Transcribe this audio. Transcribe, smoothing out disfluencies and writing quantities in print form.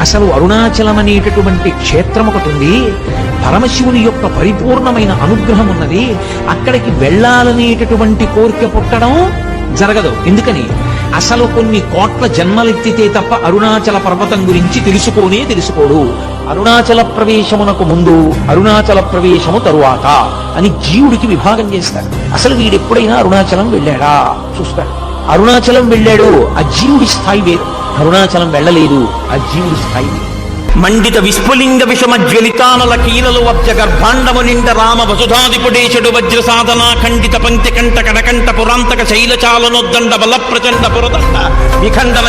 అసలు అరుణాచలం అనేటటువంటి క్షేత్రం ఒకటి ఉంది, పరమశివుని యొక్క పరిపూర్ణమైన అనుగ్రహం ఉన్నది. అక్కడికి వెళ్ళాలనేటటువంటి కోరిక పుట్టడం జరగదు. ఎందుకని? అసలు కొన్ని కోట్ల జన్మలెత్తితే తప్ప అరుణాచల పర్వతం గురించి తెలుసుకోడు. అరుణాచల ప్రవేశమునకు ముందు, అరుణాచల ప్రవేశము తరువాత అని జీవుడికి విభాగం చేస్తారు. అసలు వీడెప్పుడైనా అరుణాచలం వెళ్ళాడా చూస్తాడు. అరుణాచలం వెళ్ళాడు, ఆ జీవుడి స్థాయి వేరు. అరుణాచలం వెళ్ళలేదు, ఆ జీవుడి స్థాయి వేరు. మండిత విస్ఫులింగ విషమ జ్వలితానల కీలలు వబ్జ గర్భాండము నిండ రామ వసుధాదిపుడేశుడు వజ్ర సాధనా ఖండిత పంక్తి కంట కడకంట పురాంతక శైలచాలనోద్దండ బల ప్రచండ పురదండ విఖండన